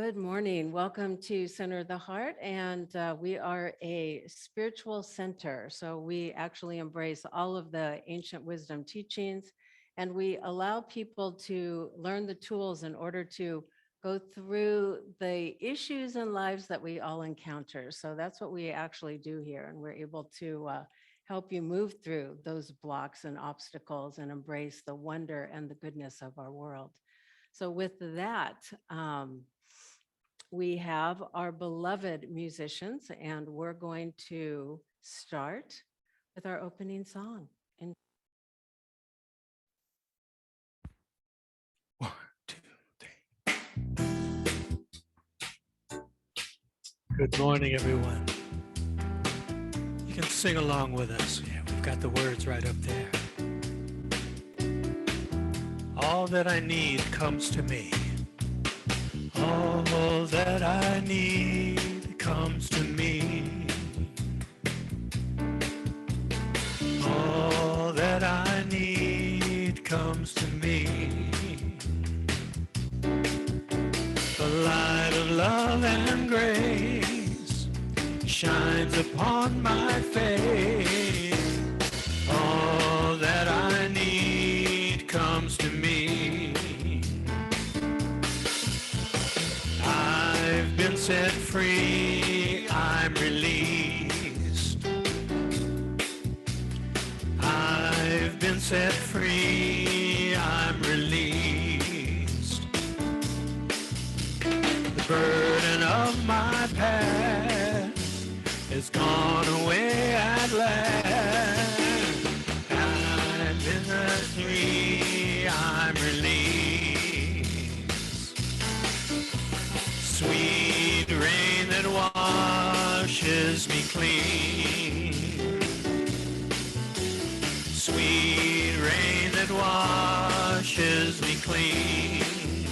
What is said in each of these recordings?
Good morning. Welcome to Center of the Heart. And we are a spiritual center. So we actually embrace all of the ancient wisdom teachings and we allow people to learn the tools in order to go through the issues in lives that we all encounter. So that's what we actually do here. And we're able to help you move through those blocks and obstacles and embrace the wonder and the goodness of our world. So with that, we have our beloved musicians, and we're going to start with our opening song. And One, two, three. Good morning, everyone. You can sing along with us. Yeah, we've got the words right up there. All that I need comes to me. All that I need comes to me. All that I need comes to me. The light of love and grace shines upon my face. All that I need comes to me. I've been set free, I'm released. I've been set free, I'm released. The burden of my past is gone away at last. I've been set free, I'm released. Sweet rain that washes me clean. Sweet rain that washes me clean.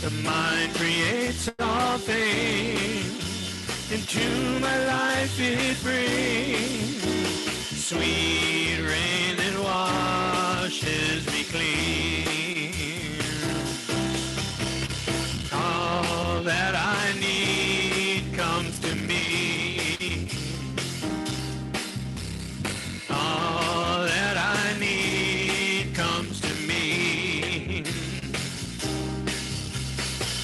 The mind creates all things, into my life it brings. Sweet rain that washes me clean. All that I need comes to me. All that I need comes to me.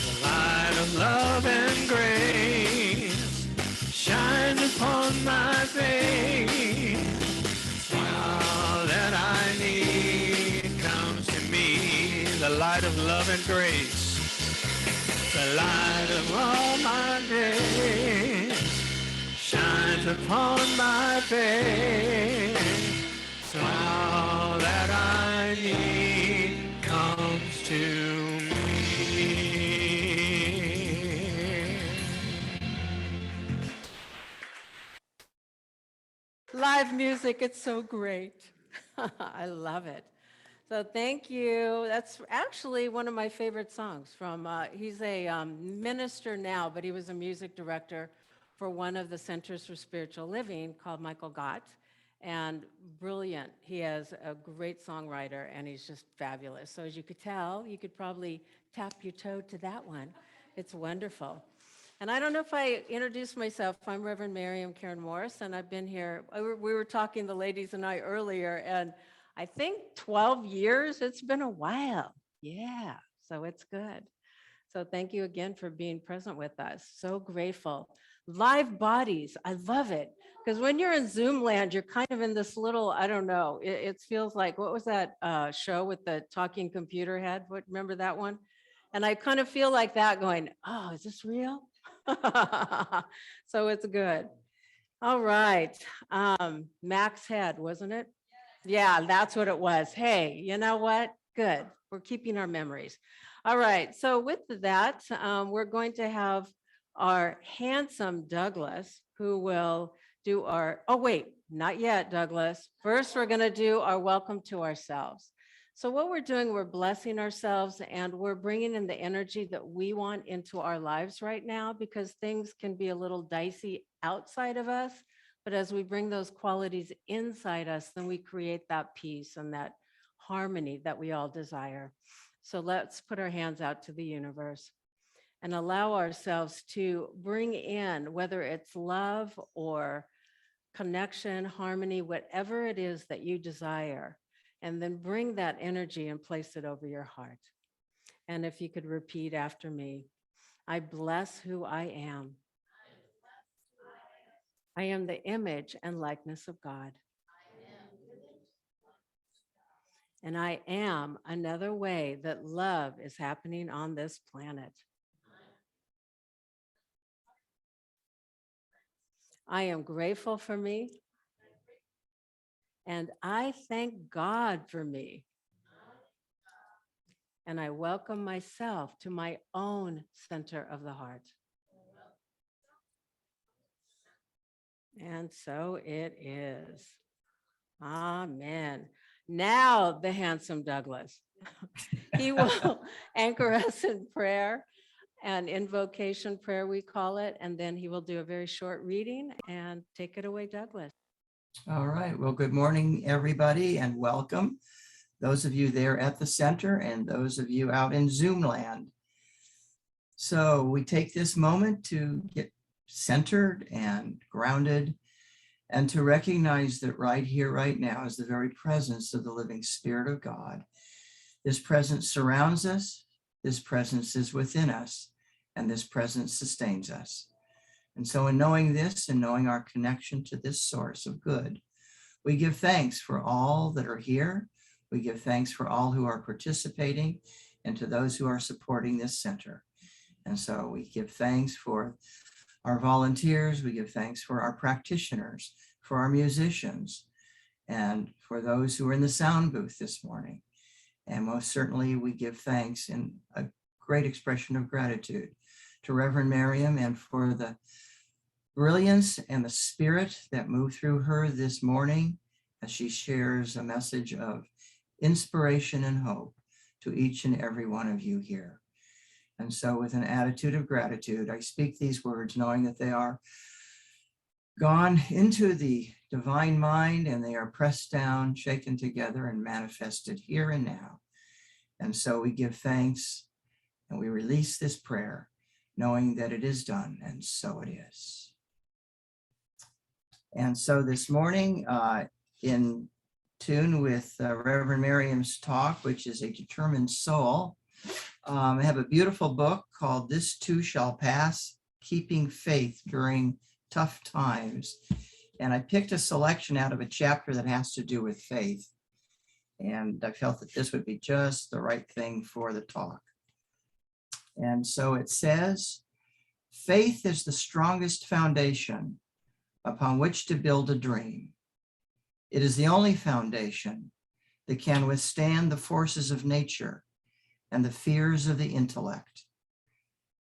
The light of love and grace shines upon my face. All that I need comes to me. The light of love and grace. The light of all my days shines upon my face. So all that I need comes to me. live music, it's so great. I love it. So thank you. That's actually one of my favorite songs from, he's a minister now, but he was a music director for one of the Centers for Spiritual Living called Michael Gott. And brilliant. He is a great songwriter and he's just fabulous. So as you could tell, you could probably tap your toe to that one. It's wonderful. And I don't know if I introduced myself. I'm RevMaryum Karen Morris, and I've been here. We were talking, the ladies and I, earlier, and I think 12 years. It's been a while. Yeah, so it's good. So thank you again for being present with us. So grateful. Live bodies, I love it. Because when you're in Zoom land, you're kind of in this little, I don't know, it feels like, what was that show with the talking computer head? Remember that one? And I kind of feel like that going, oh, is this real? So it's good. All right. Max Head, wasn't it? Yeah, that's what it was. Hey, you know what? Good. We're keeping our memories. All right. So with that, we're going to have our handsome Douglas, who will do our, oh, wait, not yet, Douglas. First, we're going to do our welcome to ourselves. So what we're doing, we're blessing ourselves and we're bringing in the energy that we want into our lives right now, because things can be a little dicey outside of us. But as we bring those qualities inside us, then we create that peace and that harmony that we all desire. So let's put our hands out to the universe and allow ourselves to bring in, whether it's love or connection, harmony, whatever it is that you desire, and then bring that energy and place it over your heart. And if you could repeat after me, I bless who I am. I am the image and likeness of God. And I am another way that love is happening on this planet. I am grateful for me, and I thank God for me. And I welcome myself to my own center of the heart. And so it is. Amen. Now, the handsome Douglas. He will anchor us in prayer and invocation prayer, we call it. And then he will do a very short reading and take it away, Douglas. All right. Well, good morning, everybody, and welcome. Those of you there at the center and those of you out in Zoom land. So we take this moment to get centered and grounded and to recognize that right here, right now is the very presence of the living Spirit of God. This presence surrounds us. This presence is within us, and this presence sustains us. And so in knowing this and knowing our connection to this source of good, we give thanks for all that are here. We give thanks for all who are participating and to those who are supporting this center. And so we give thanks for our volunteers. We give thanks for our practitioners, for our musicians, and for those who are in the sound booth this morning. And most certainly we give thanks in a great expression of gratitude to RevMaryum and for the brilliance and the spirit that moved through her this morning as she shares a message of inspiration and hope to each and every one of you here. And so with an attitude of gratitude, I speak these words knowing that they are gone into the divine mind and they are pressed down, shaken together, and manifested here and now. And so we give thanks and we release this prayer knowing that it is done, and so it is. And so this morning, in tune with Reverend Miriam's talk, which is A Determined Soul, I have a beautiful book called This Too Shall Pass, Keeping Faith During Tough Times. And I picked a selection out of a chapter that has to do with faith. And I felt that this would be just the right thing for the talk. And so it says, faith is the strongest foundation upon which to build a dream. It is the only foundation that can withstand the forces of nature and the fears of the intellect.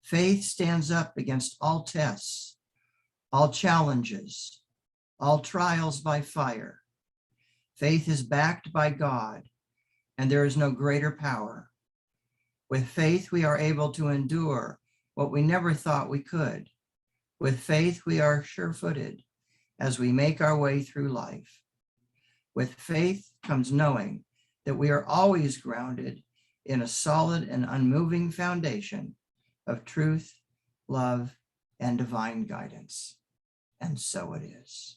Faith stands up against all tests, all challenges, all trials by fire. Faith is backed by God, and there is no greater power. With faith, we are able to endure what we never thought we could. With faith, we are sure-footed as we make our way through life. With faith comes knowing that we are always grounded in a solid and unmoving foundation of truth, love, and divine guidance. And so it is.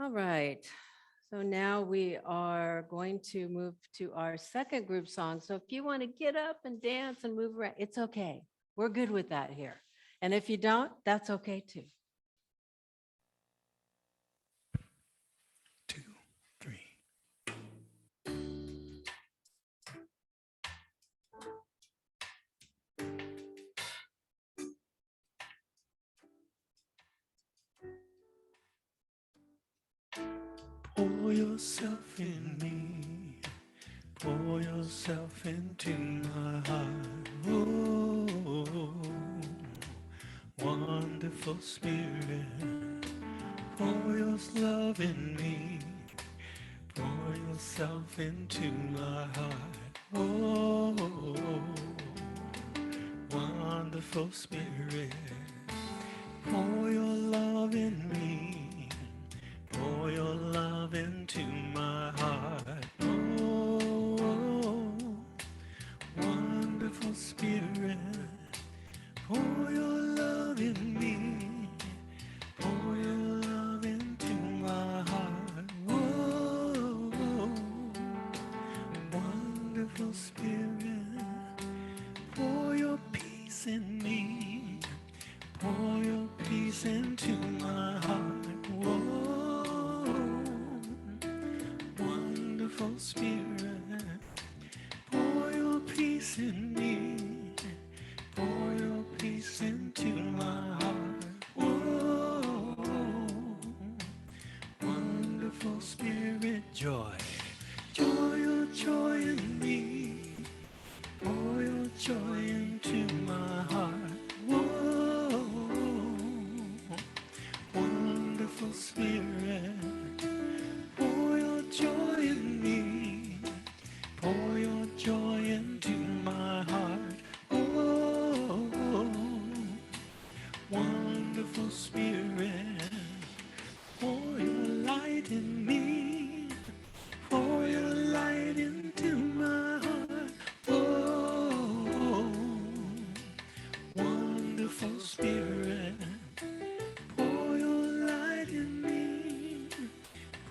All right. So now we are going to move to our second group song. So if you want to get up and dance and move around, it's okay. We're good with that here. And if you don't, that's okay too. 2, 3. Pour yourself in me, pour yourself into my heart. Oh, wonderful Spirit, pour your love in me, pour yourself into my heart. Oh, wonderful wonderful Spirit, pour your love in me, pour your love into my heart. Oh, wonderful Spirit, pour your love in me, pour your love into my heart. Whoa, wonderful Spirit, pour your peace in me, pour your peace into my heart. Whoa, wonderful Spirit, pour your peace in me, pour your peace into my heart. Whoa, wonderful Spirit, joy, joy, your joy in me, pour your joy into my heart. Whoa, wonderful Spirit, pour your joy in me, pour your joy into my heart. Oh, wonderful Spirit, pour your light in me, pour your light into my heart. Oh, wonderful Spirit, pour your light in me,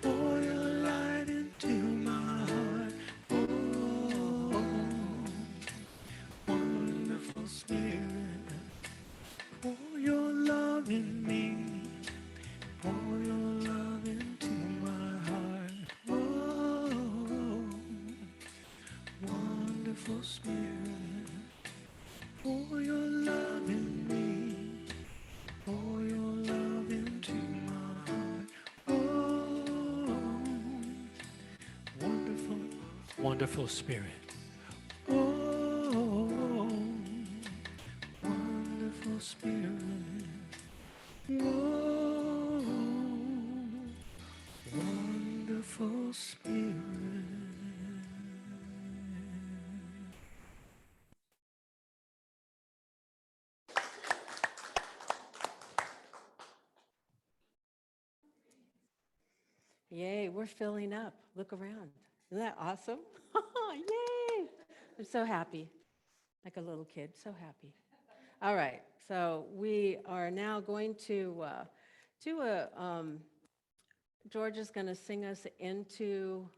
pour your light into my heart. Oh, wonderful Spirit, pour your love in me, pour your love into my heart. Oh, wonderful Spirit, pour your love in me, pour your love into my heart. Oh, wonderful, wonderful Spirit. Oh, wonderful Spirit. Oh, wonderful Spirit. Yay, we're filling up. Look around. Isn't that awesome? Yay! I'm so happy. Like a little kid, so happy. All right, so we are now going to do George is going to sing us into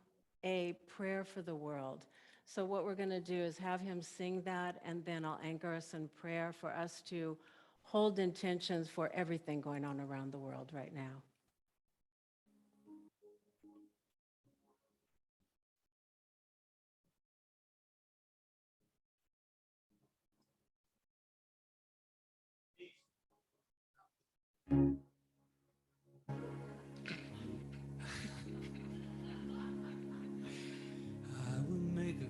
a prayer for the world. So what we're going to do is have him sing that, and then I'll anchor us in prayer for us to hold intentions for everything going on around the world right now. I will make a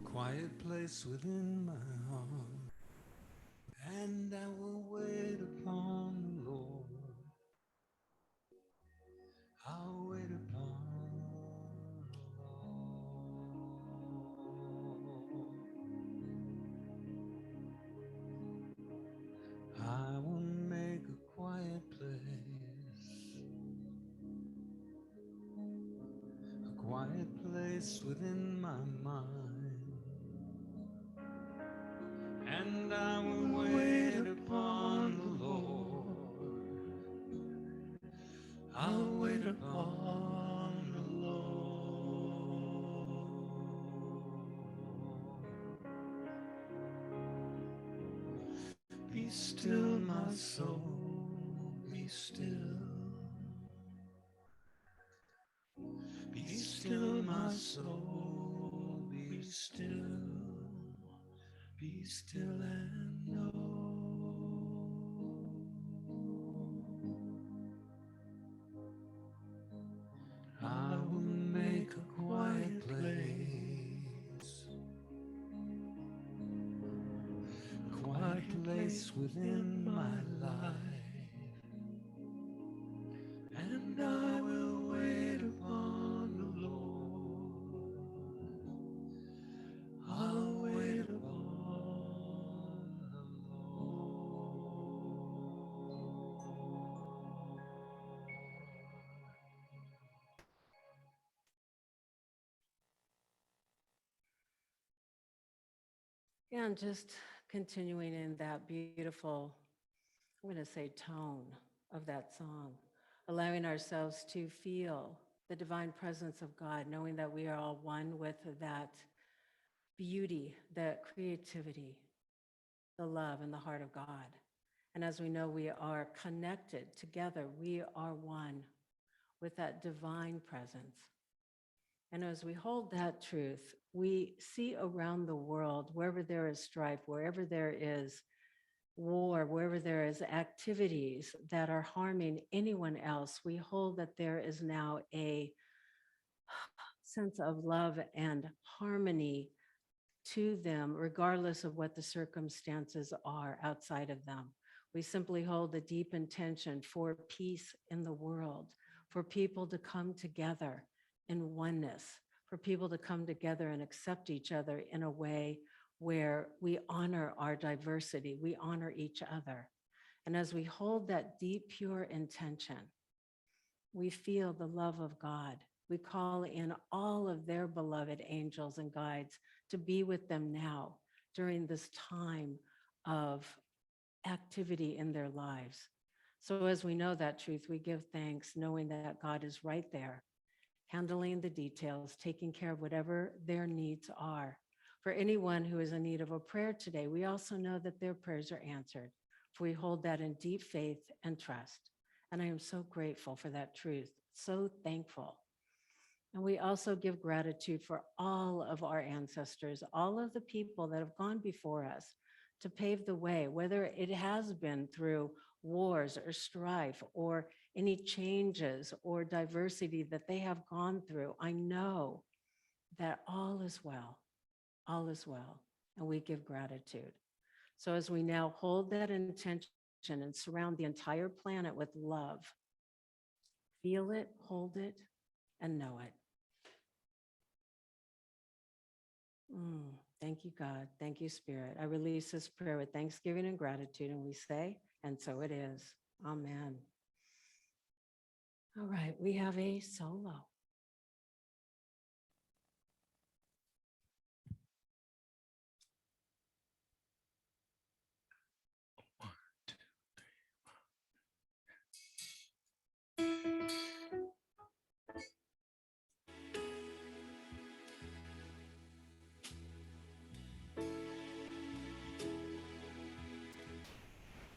quiet place within my heart, and I will wait upon the Lord. I'll wait upon the Lord. I will make a quiet place within my mind, and I will wait upon the Lord. I'll wait upon the Lord. Be still, my soul, be still. Be still, my soul, be still. Be still and know I will make a quiet place within my life, and I will wait upon the Lord. Yeah, and just continuing in that beautiful, I'm going to say, tone of that song, allowing ourselves to feel the divine presence of God, knowing that we are all one with that beauty, that creativity, the love, and the heart of God. And as we know, we are connected together. We are one with that divine presence. And as we hold that truth, we see around the world, wherever there is strife, wherever there is war, wherever there is activities that are harming anyone else, we hold that there is now a sense of love and harmony to them, regardless of what the circumstances are outside of them. We simply hold a deep intention for peace in the world, for people to come together in oneness, for people to come together and accept each other in a way where we honor our diversity, we honor each other. And as we hold that deep, pure intention, we feel the love of God. We call in all of their beloved angels and guides to be with them now during this time of activity in their lives. So as we know that truth, we give thanks knowing that God is right there, handling the details, taking care of whatever their needs are. For anyone who is in need of a prayer today, we also know that their prayers are answered, for we hold that in deep faith and trust. And I am so grateful for that truth, so thankful. And we also give gratitude for all of our ancestors, all of the people that have gone before us to pave the way, whether it has been through wars or strife or any changes or diversity that they have gone through. I know that all is well, all is well, and we give gratitude. So as we now hold that intention and surround the entire planet with love, feel it, hold it, and know it. Thank you, God. Thank you, Spirit. I release this prayer with thanksgiving and gratitude, and we say, and so it is. Amen. All right, we have a solo.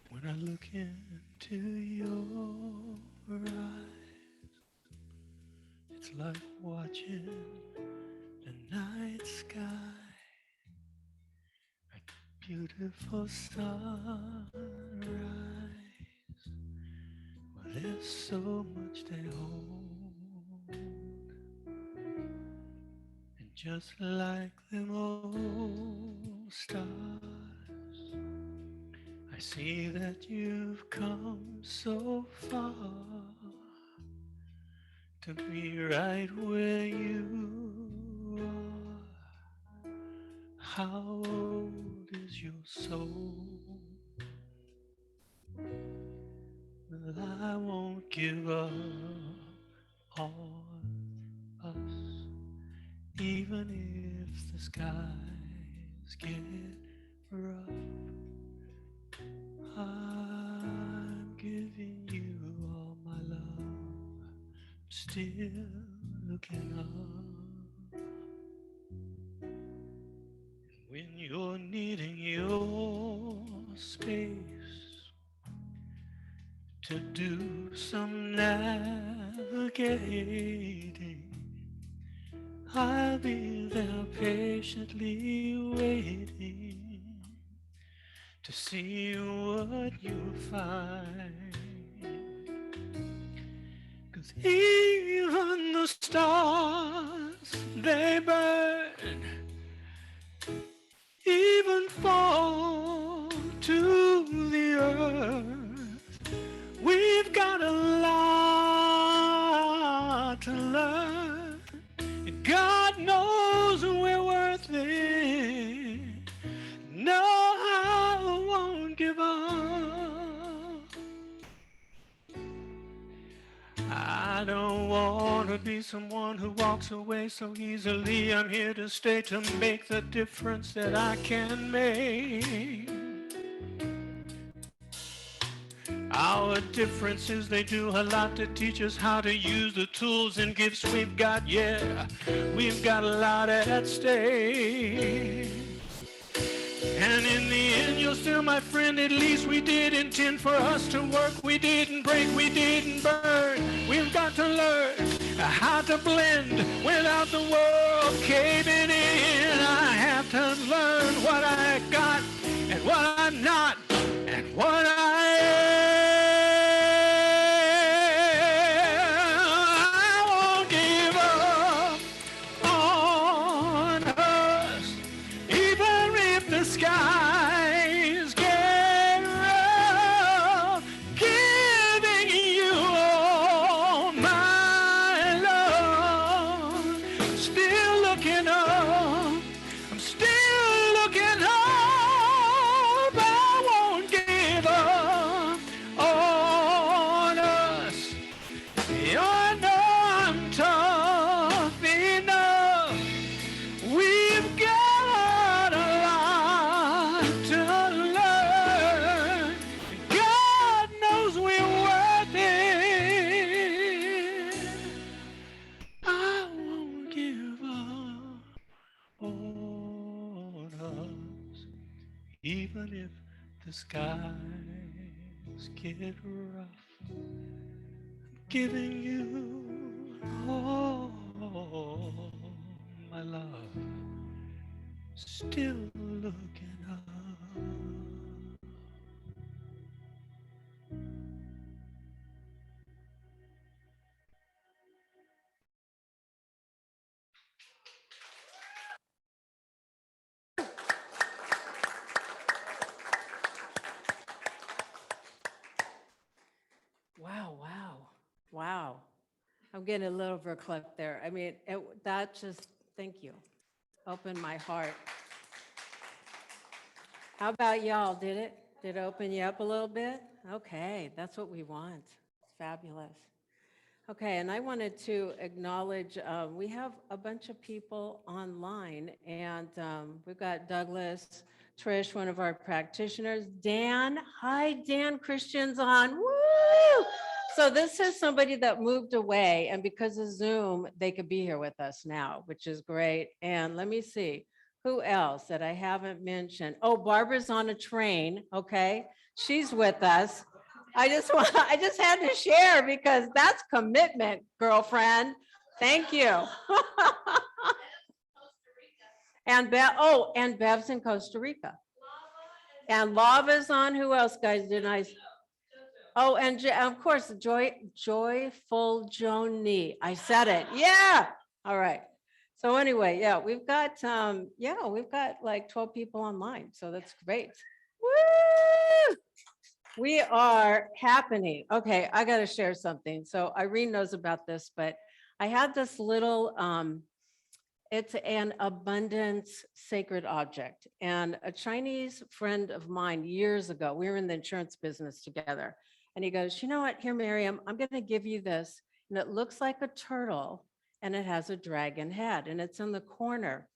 When I look into your eyes, it's like watching the night sky, a beautiful sunrise. Well, there's so much they hold, and just like them old stars, I see that you've come so far to be right where you are. How old is your soul? Well, I won't give up on us, even if the skies get rough. I'm giving you all my love, still looking up. When you're needing your space to do some navigating, I'll be there patiently waiting to see what you find. 'Cause even the stars, they burn, even fall to the earth. We've got a lot to learn, and God knows we're worth it. No, I won't give up. I don't want to wanna be someone who walks away so easily. I'm here to stay to make the difference that I can make. Our differences, they do a lot to teach us how to use the tools and gifts we've got. Yeah, we've got a lot at stake. And in the end, you're still my friend. At least we did intend for us to work. We didn't break, we didn't burn. We've got to learn how to blend without the world caving in. I have to learn what I got and what I'm not and what I am. I won't give up on us, even if the skies get rough. Giving you all my love. Still looking up. I'm still looking up. I won't give up on us. You know I'm tough enough. We've got a lot to learn. God knows we're worth it. I won't give up on us, even if the skies get rough. Giving you all my love. Still looking up. Wow, wow, wow. I'm getting a little verklempt there. I mean, that just, thank you. Opened my heart. How about y'all? Did it? Did it open you up a little bit? Okay, that's what we want. It's fabulous. Okay, and I wanted to acknowledge, we have a bunch of people online, and we've got Douglas, Trish, one of our practitioners, Dan. Hi, Dan Christian's on. Woo! So this is somebody that moved away, and because of Zoom, they could be here with us now, which is great. And let me see, who else that I haven't mentioned? Oh, Barbara's on a train, okay? She's with us. I just had to share because that's commitment, girlfriend. Thank you. And and Bev's in Costa Rica. And Lava's on. Who else, guys? Didn't I? Oh, and of course, Joyful Joni. I said it. Yeah. All right. So anyway, yeah, we've got like 12 people online. So that's great. Woo! We are happening. Okay, I got to share something. So Irene knows about this, but I had this little, it's an abundance sacred object. And a Chinese friend of mine years ago, we were in the insurance business together. And he goes, you know what, here, Miriam, I'm going to give you this. And it looks like a turtle and it has a dragon head and it's in the corner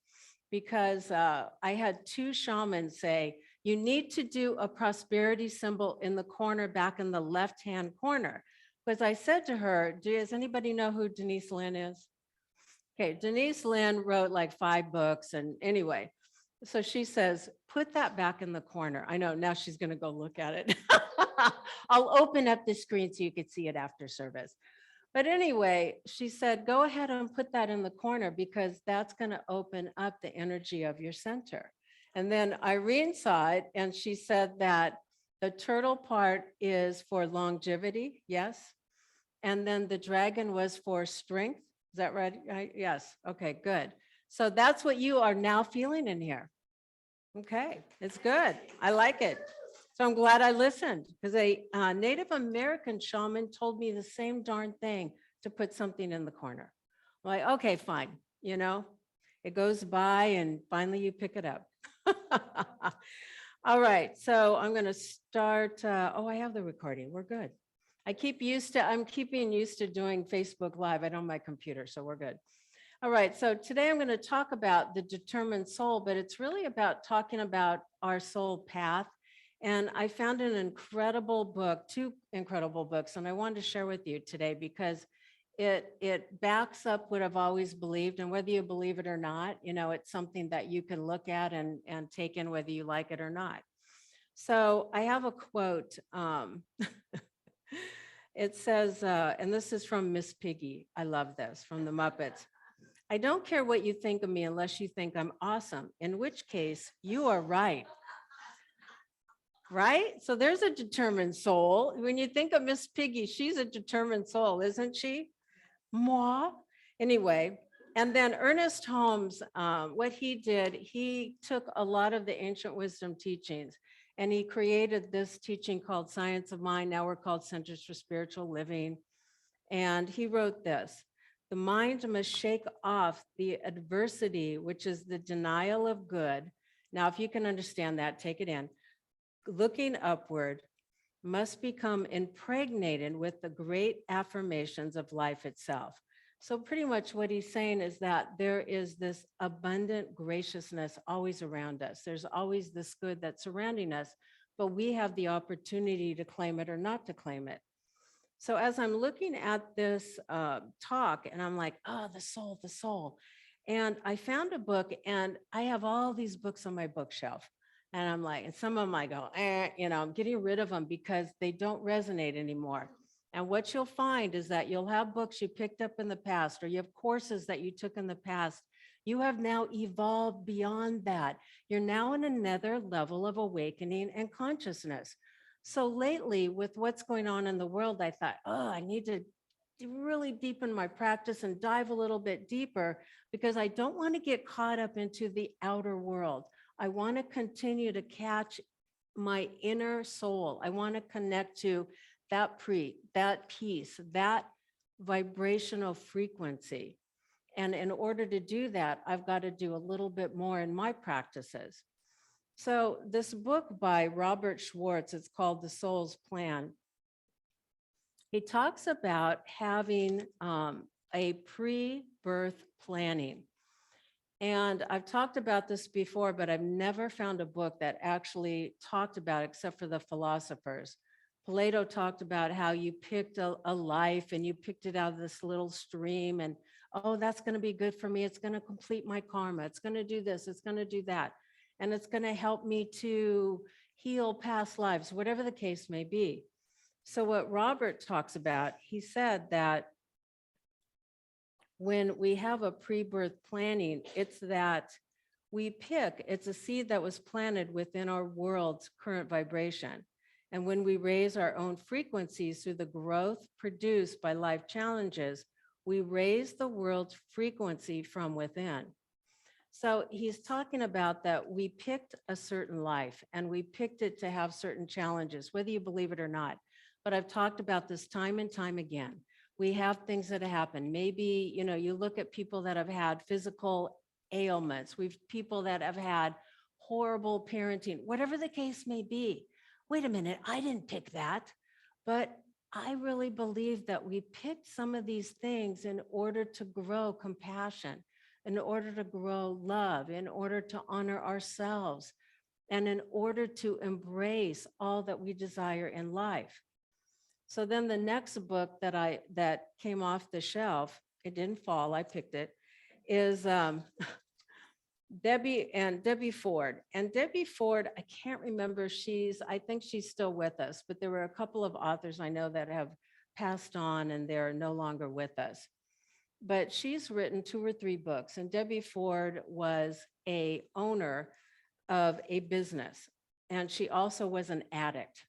because I had two shamans say, you need to do a prosperity symbol in the corner, back in the left-hand corner. Because I said to her, does anybody know who Denise Lynn is? Okay, Denise Lynn wrote like 5 books. And anyway, so she says, put that back in the corner. I know, now she's gonna go look at it. I'll open up the screen so you could see it after service. But anyway, she said, go ahead and put that in the corner because that's going to open up the energy of your center. And then Irene saw it and she said that the turtle part is for longevity. Yes. And then the dragon was for strength. Is that right? Yes. Okay, good. So that's what you are now feeling in here. Okay, it's good. I like it. So I'm glad I listened because a Native American shaman told me the same darn thing, to put something in the corner. I'm like, okay, fine. You know, it goes by and finally you pick it up. All right, so I'm going to start. I have the recording. We're good. I'm keeping used to doing Facebook Live. I don't have my computer, so we're good. All right, so today I'm going to talk about the determined soul, but it's really about talking about our soul path. And I found an incredible book, two incredible books, and I wanted to share with you today because it backs up what I've always believed. And whether you believe it or not, it's something that you can look at and take in whether you like it or not. So I have a quote. It says, and this is from Miss Piggy. I love this from the Muppets. I don't care what you think of me unless you think I'm awesome, in which case you are right. Right? So there's a determined soul. When you think of Miss Piggy, she's a determined soul, isn't she? Moi. Anyway, and then Ernest Holmes, what he did, he took a lot of the ancient wisdom teachings and he created this teaching called Science of Mind. Now we're called Centers for Spiritual Living. And he wrote this: the mind must shake off the adversity, which is the denial of good. Now, if you can understand that, take it in. Looking upward, must become impregnated with the great affirmations of life itself. So pretty much what he's saying is that there is this abundant graciousness always around us. There's always this good that's surrounding us, but we have the opportunity to claim it or not to claim it. So as I'm looking at this talk and I'm like, oh, the soul, the soul. And I found a book and I have all these books on my bookshelf. And I'm like, and some of them I go, I'm getting rid of them because they don't resonate anymore. And what you'll find is that you'll have books you picked up in the past, or you have courses that you took in the past. You have now evolved beyond that. You're now in another level of awakening and consciousness. So lately, with what's going on in the world, I thought, oh, I need to really deepen my practice and dive a little bit deeper because I don't want to get caught up into the outer world. I want to continue to catch my inner soul. I want to connect to that peace, that vibrational frequency. And in order to do that, I've got to do a little bit more in my practices. So this book by Robert Schwartz, it's called The Soul's Plan. He talks about having a pre-birth planning. And I've talked about this before, but I've never found a book that actually talked about it except for the philosophers. Plato talked about how you picked a life and you picked it out of this little stream and, oh, that's going to be good for me. It's going to complete my karma. It's going to do this. It's going to do that. And it's going to help me to heal past lives, whatever the case may be. So what Robert talks about, he said that when we have a pre-birth planning, it's that it's a seed that was planted within our world's current vibration. And when we raise our own frequencies through the growth produced by life challenges, we raise the world's frequency from within. So he's talking about that we picked a certain life and we picked it to have certain challenges, whether you believe it or not. But I've talked about this time and time again. We have things that happen. Maybe, you look at people that have had physical ailments. We've people that have had horrible parenting, whatever the case may be. Wait a minute, I didn't pick that. But I really believe that we picked some of these things in order to grow compassion, in order to grow love, in order to honor ourselves, and in order to embrace all that we desire in life. So then the next book that came off the shelf, it didn't fall, I picked it, is Debbie Ford. And Debbie Ford, I can't remember, I think she's still with us, but there were a couple of authors I know that have passed on and they're no longer with us. But she's written 2 or 3 books, and Debbie Ford was a owner of a business, and she also was an addict.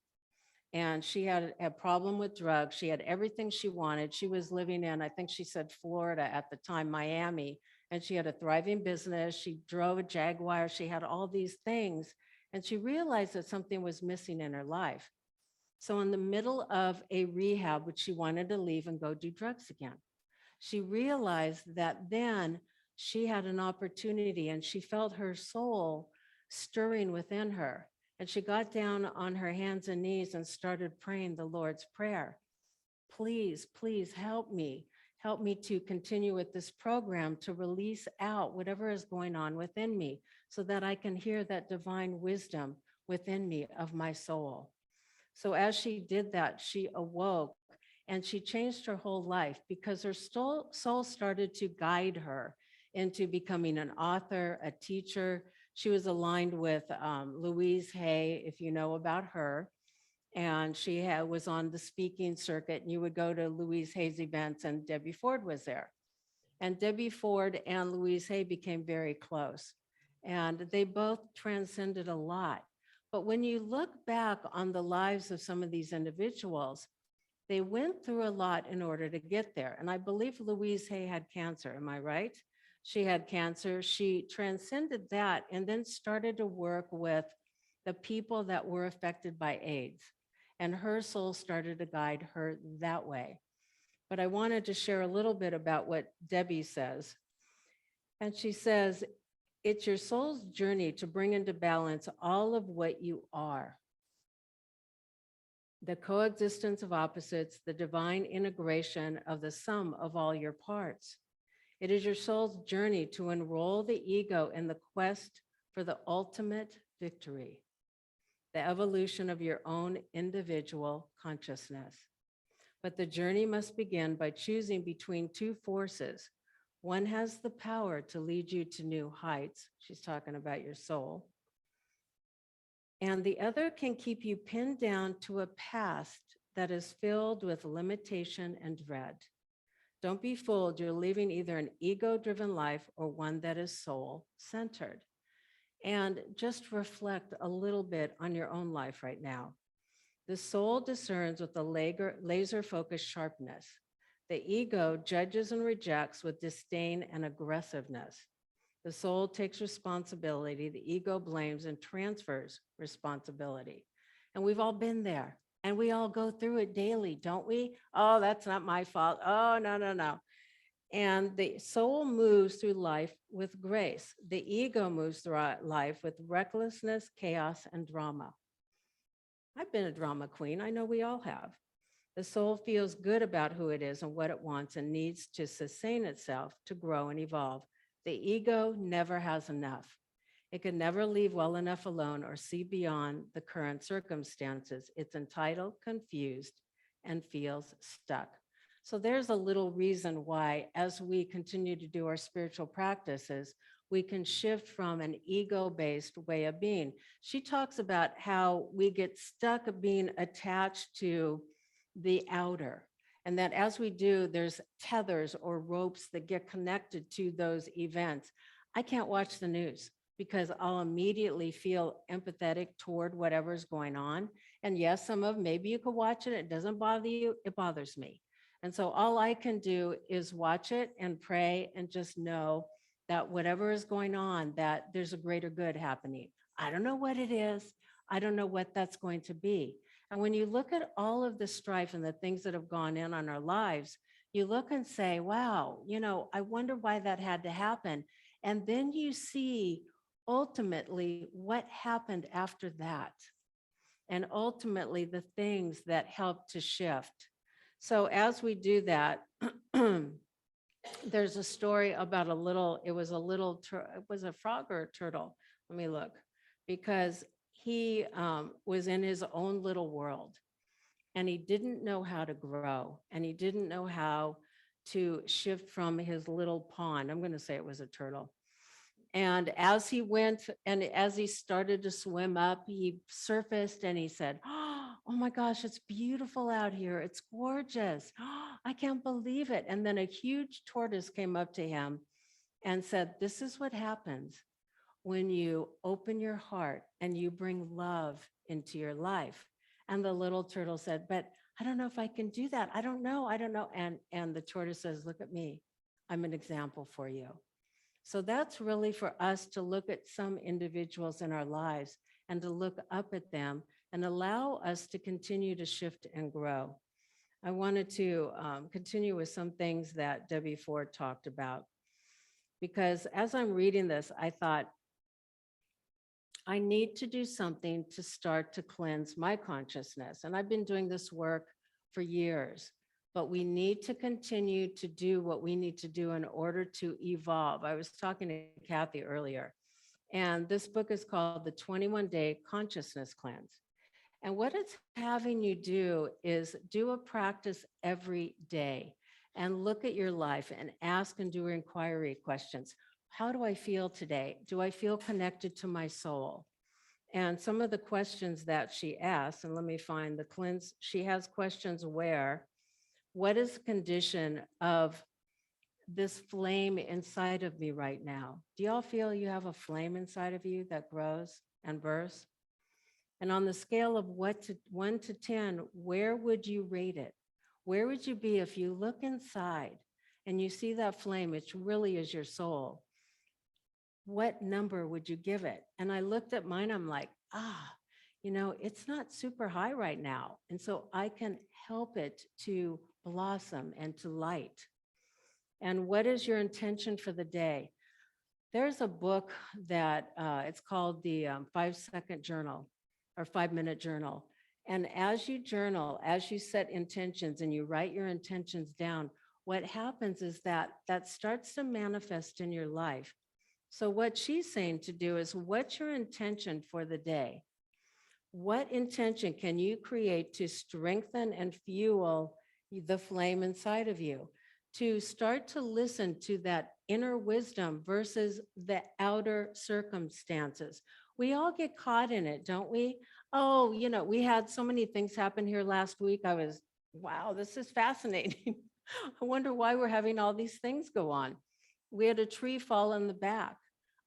And she had a problem with drugs. She had everything she wanted. She was living in, I think she said Florida at the time, Miami, and she had a thriving business. She drove a Jaguar. She had all these things, and she realized that something was missing in her life. So in the middle of a rehab, which she wanted to leave and go do drugs again, she realized that then she had an opportunity and she felt her soul stirring within her. And she got down on her hands and knees and started praying the Lord's Prayer. please, please help me. Help me to continue with this program to release out whatever is going on within me so that I can hear that divine wisdom within me of my soul. So as she did that, she awoke and she changed her whole life because her soul started to guide her into becoming an author, a teacher. She was aligned with Louise Hay, if you know about her, and she was on the speaking circuit, and you would go to Louise Hay's events, and Debbie Ford was there. And Debbie Ford and Louise Hay became very close, and they both transcended a lot. But when you look back on the lives of some of these individuals, they went through a lot in order to get there. And I believe Louise Hay had cancer. Am I right? She had cancer. She transcended that and then started to work with the people that were affected by AIDS. And her soul started to guide her that way. But I wanted to share a little bit about what Debbie says. And she says, it's your soul's journey to bring into balance all of what you are. The coexistence of opposites, the divine integration of the sum of all your parts. It is your soul's journey to enroll the ego in the quest for the ultimate victory, the evolution of your own individual consciousness. But the journey must begin by choosing between two forces. One has the power to lead you to new heights. She's talking about your soul. And the other can keep you pinned down to a past that is filled with limitation and dread. Don't be fooled. You're living either an ego-driven life or one that is soul-centered. And just reflect a little bit on your own life right now. The soul discerns with a laser-focused sharpness. The ego judges and rejects with disdain and aggressiveness. The soul takes responsibility, the ego blames and transfers responsibility. And we've all been there, and we all go through it daily, don't we? Oh, that's not my fault. Oh, no, no, no. And the soul moves through life with grace. The ego moves through life with recklessness, chaos, and drama. I've been a drama queen. I know we all have. The soul feels good about who it is and what it wants and needs to sustain itself to grow and evolve. The ego never has enough. It can never leave well enough alone or see beyond the current circumstances. It's entitled, confused, and feels stuck. So there's a little reason why, as we continue to do our spiritual practices, we can shift from an ego-based way of being. She talks about how we get stuck being attached to the outer, and that as we do, there's tethers or ropes that get connected to those events. I can't watch the news because I'll immediately feel empathetic toward whatever's going on. And yes, maybe you could watch it. It doesn't bother you. It bothers me. And so all I can do is watch it and pray and just know that whatever is going on, that there's a greater good happening. I don't know what it is. I don't know what that's going to be. And when you look at all of the strife and the things that have gone in on our lives, you look and say, wow, I wonder why that had to happen. And then you see ultimately what happened after that. And ultimately the things that helped to shift. So as we do that, there's a story about it was a frog or a turtle. Let me look, because he was in his own little world and he didn't know how to grow and he didn't know how to shift from his little pond. I'm going to say it was a turtle. And as he went and as he started to swim up, he surfaced and he said, oh my gosh, it's beautiful out here. It's gorgeous. I can't believe it. And then a huge tortoise came up to him and said, this is what happens when you open your heart and you bring love into your life. And the little turtle said, but I don't know if I can do that. I don't know. And the tortoise says, look at me. I'm an example for you. So that's really for us to look at some individuals in our lives and to look up at them and allow us to continue to shift and grow. I wanted to continue with some things that Debbie Ford talked about, because as I'm reading this, I thought, I need to do something to start to cleanse my consciousness. And I've been doing this work for years, but we need to continue to do what we need to do in order to evolve. I was talking to Kathy earlier, and this book is called The 21-Day Consciousness Cleanse. And what it's having you do is do a practice every day and look at your life and ask and do inquiry questions. How do I feel today? Do I feel connected to my soul? And some of the questions that she asks, and let me find the cleanse, she has questions where, what is the condition of this flame inside of me right now? Do y'all feel you have a flame inside of you that grows and bursts? And on the scale of 1 to 10, where would you rate it? Where would you be if you look inside and you see that flame, which really is your soul? What number would you give it? And I looked at mine, I'm like, it's not super high right now. And so I can help it to blossom and to light. And what is your intention for the day? There's a book that it's called the 5-second journal or 5-minute journal. And as you journal, as you set intentions and you write your intentions down, what happens is that starts to manifest in your life. So what she's saying to do is, what's your intention for the day? What intention can you create to strengthen and fuel the flame inside of you? To start to listen to that inner wisdom versus the outer circumstances. We all get caught in it, don't we? Oh, we had so many things happen here last week. Wow, this is fascinating. I wonder why we're having all these things go on. We had a tree fall in the back,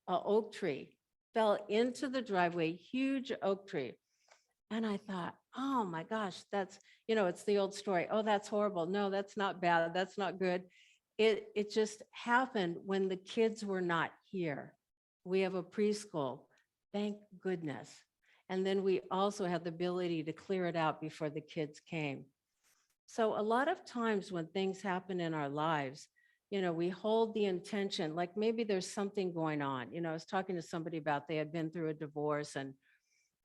an oak tree fell into the driveway, huge oak tree. And I thought, oh my gosh, it's the old story. Oh, that's horrible. No, that's not bad. That's not good. It just happened when the kids were not here. We have a preschool, thank goodness. And then we also had the ability to clear it out before the kids came. So a lot of times when things happen in our lives, we hold the intention, like maybe there's something going on. I was talking to somebody about they had been through a divorce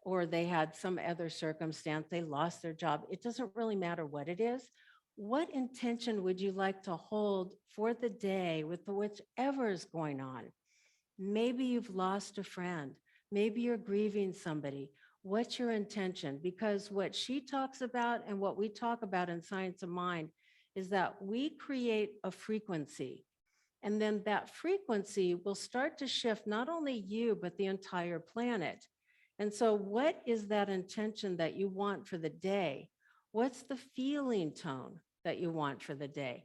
or they had some other circumstance, they lost their job. It doesn't really matter what it is. What intention would you like to hold for the day with whichever is going on? Maybe you've lost a friend. Maybe you're grieving somebody. What's your intention? Because what she talks about and what we talk about in Science of Mind is that we create a frequency. And then that frequency will start to shift not only you, but the entire planet. And so what is that intention that you want for the day? What's the feeling tone that you want for the day?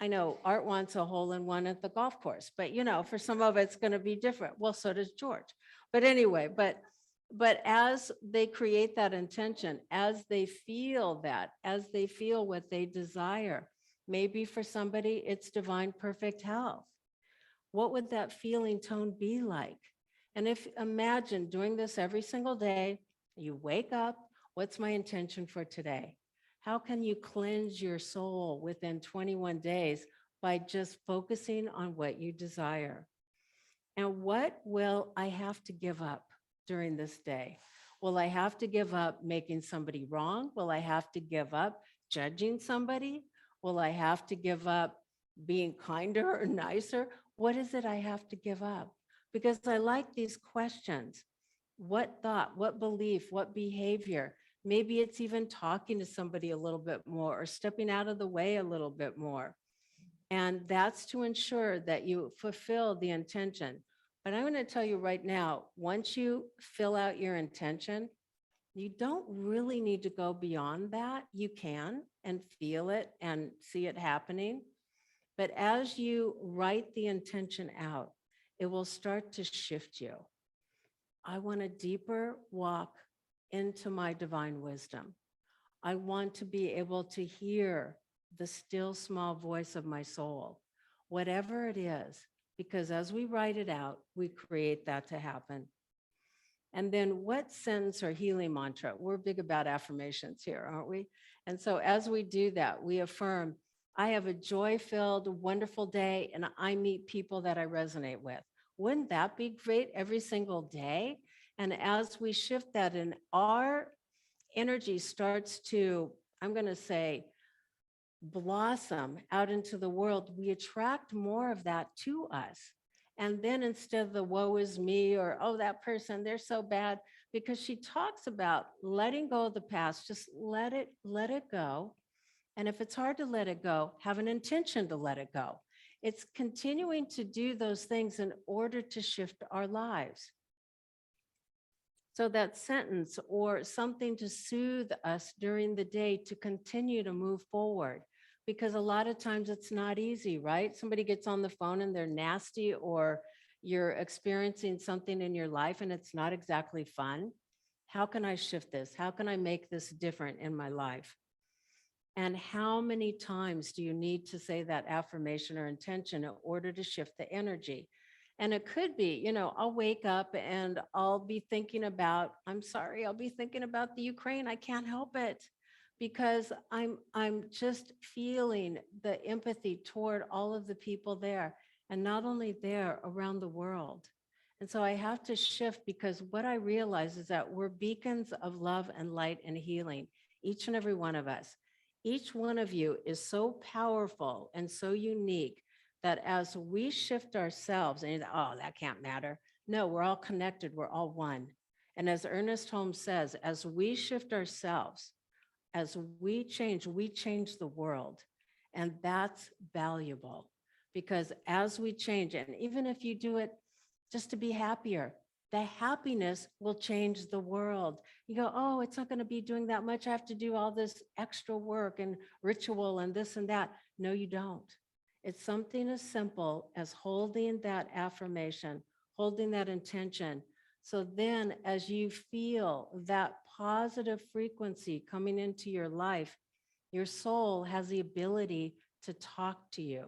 I know Art wants a hole-in-one at the golf course, but for some of it's going to be different. Well, so does George. But anyway, but as they create that intention, as they feel what they desire, maybe for somebody it's divine perfect health. What would that feeling tone be like? And if imagine doing this every single day, you wake up, what's my intention for today? How can you cleanse your soul within 21 days by just focusing on what you desire? And what will I have to give up during this day? Will I have to give up making somebody wrong? Will I have to give up judging somebody? Will I have to give up being kinder or nicer? What is it I have to give up? Because I like these questions. What thought, what belief, what behavior? Maybe it's even talking to somebody a little bit more or stepping out of the way a little bit more. And that's to ensure that you fulfill the intention. But I'm going to tell you right now, once you fill out your intention, you don't really need to go beyond that. You can and feel it and see it happening. But as you write the intention out, it will start to shift you. I want a deeper walk into my divine wisdom. I want to be able to hear the still small voice of my soul, whatever it is, because as we write it out, we create that to happen. And then what sentence or healing mantra? We're big about affirmations here, aren't we? And so as we do that, we affirm, I have a joy-filled, wonderful day, and I meet people that I resonate with. Wouldn't that be great every single day? And as we shift that and our energy starts to, I'm going to say, blossom out into the world, we attract more of that to us. And then instead of the woe is me or, oh, that person, they're so bad, because she talks about letting go of the past, just let it go. And if it's hard to let it go, have an intention to let it go. It's continuing to do those things in order to shift our lives. So that sentence or something to soothe us during the day to continue to move forward. Because a lot of times it's not easy, right? Somebody gets on the phone and they're nasty, or you're experiencing something in your life and it's not exactly fun. How can I shift this? How can I make this different in my life? And how many times do you need to say that affirmation or intention in order to shift the energy? And it could be, I'll wake up and I'll be thinking about, I'm sorry, I'll be thinking about the Ukraine. I can't help it because I'm just feeling the empathy toward all of the people there, and not only there, around the world. And so I have to shift, because what I realize is that we're beacons of love and light and healing, each and every one of us. Each one of you is so powerful and so unique that as we shift ourselves, and oh, that can't matter. No, we're all connected. We're all one. And as Ernest Holmes says, as we shift ourselves, as we change the world. And that's valuable, because as we change, and even if you do it just to be happier, the happiness will change the world. You go, oh, it's not going to be doing that much. I have to do all this extra work and ritual and this and that. No, you don't. It's something as simple as holding that affirmation, holding that intention. So then as you feel that positive frequency coming into your life, your soul has the ability to talk to you.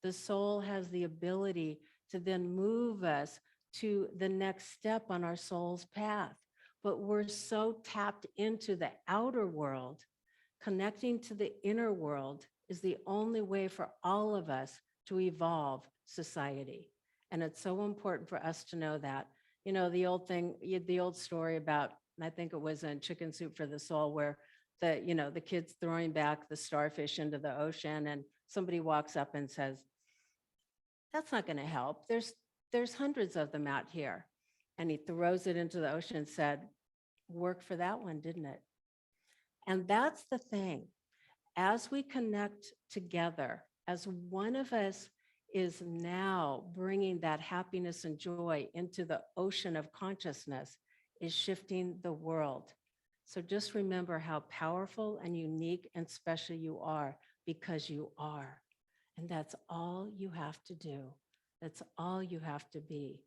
The soul has the ability to then move us to the next step on our soul's path. But we're so tapped into the outer world, connecting to the inner world is the only way for all of us to evolve society. And it's so important for us to know that. The old story about, I think it was in Chicken Soup for the Soul, where the kids throwing back the starfish into the ocean, and somebody walks up and says, that's not going to help. There's hundreds of them out here. And he throws it into the ocean and said, work for that one, didn't it? And that's the thing. As we connect together, as one of us is now bringing that happiness and joy into the ocean of consciousness, is shifting the world. So just remember how powerful and unique and special you are, because you are. And that's all you have to do. That's all you have to be,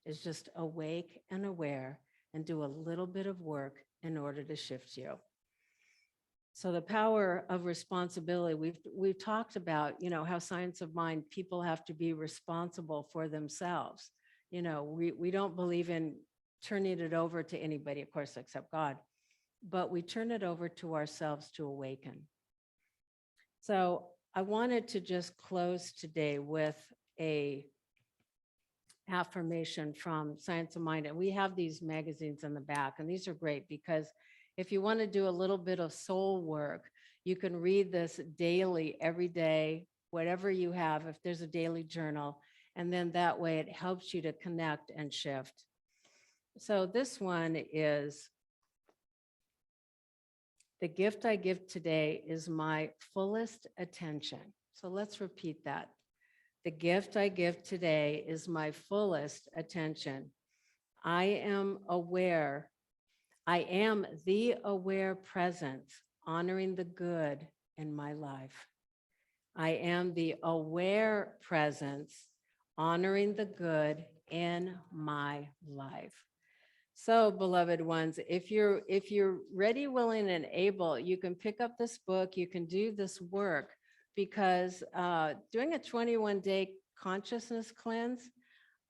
is just awake and aware and do a little bit of work in order to shift you. So the power of responsibility, we've talked about, how science of mind, people have to be responsible for themselves. We don't believe in turning it over to anybody, of course, except God, but we turn it over to ourselves to awaken. So I wanted to just close today with a affirmation from Science of Mind. And we have these magazines in the back, and these are great because if you want to do a little bit of soul work, you can read this daily, every day, whatever you have, if there's a daily journal, and then that way it helps you to connect and shift. So this one is, the gift I give today is my fullest attention. So let's repeat that. The gift I give today is my fullest attention. I am the aware presence, honoring the good in my life. I am the aware presence, honoring the good in my life. So, beloved ones, if you're ready, willing, and able, you can pick up this book, you can do this work, because doing a 21-day consciousness cleanse,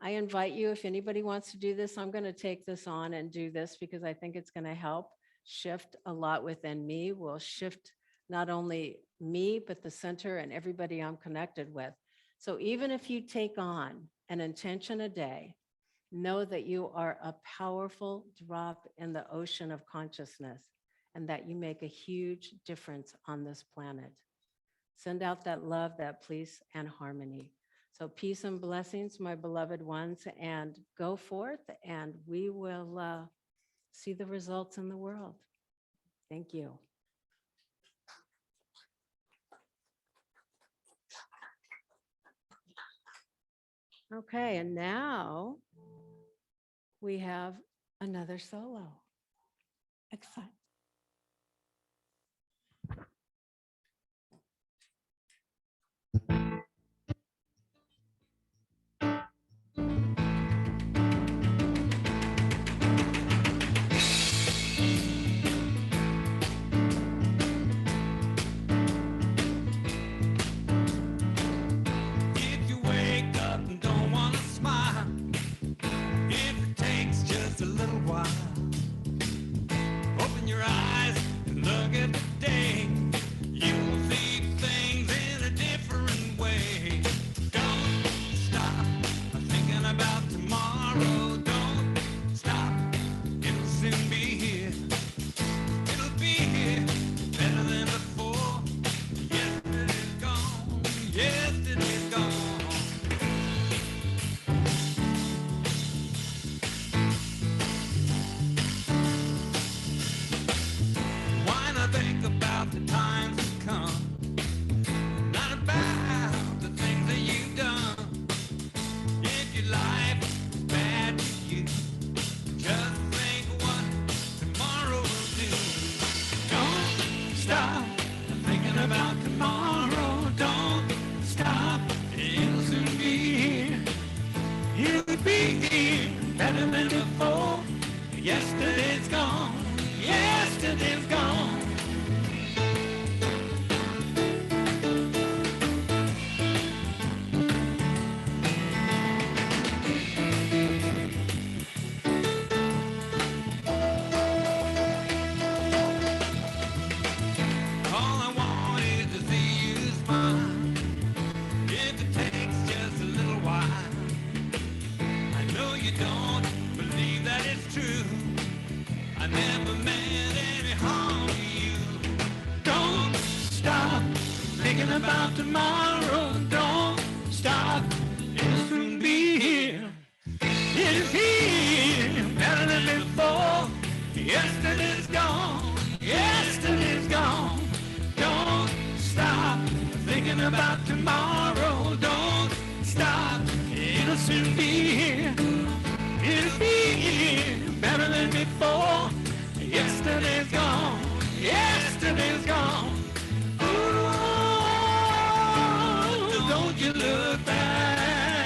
I invite you, if anybody wants to do this, I'm going to take this on and do this because I think it's going to help shift a lot within me. Will shift not only me, but the center and everybody I'm connected with. So even if you take on an intention a day, know that you are a powerful drop in the ocean of consciousness, and that you make a huge difference on this planet. Send out that love, that peace and harmony. So peace and blessings, my beloved ones, and go forth and we will see the results in the world. Thank you. Okay, and now we have another solo. Excellent. If you wake up and don't want to smile, if it takes just a little while, open your eyes and look at the day. You will see things in a different way. Don't stop thinking about tomorrow. Don't stop, it'll soon be here. It'll be here better than before. Yesterday's gone, yesterday's gone. Why not think about the times to come? Not about the things that you've done. If your life is bad to you, just think what tomorrow will do. Don't stop thinking about tomorrow. Don't stop, it'll soon be here. It'll be here better than before. Yesterday's gone, yesterday's gone. All I want is to see you smile. If it takes just a little while, I know you don't believe that it's true. I never meant any harm to you. Don't stop thinking about tomorrow. Don't stop, it'll soon be here. It'll be here better than before. Yesterday's gone, yesterday's gone. Don't stop thinking about tomorrow. Don't stop, it'll soon be here. It'll be here better than before. Yesterday's gone, yesterday's gone. Ooh, don't you look back.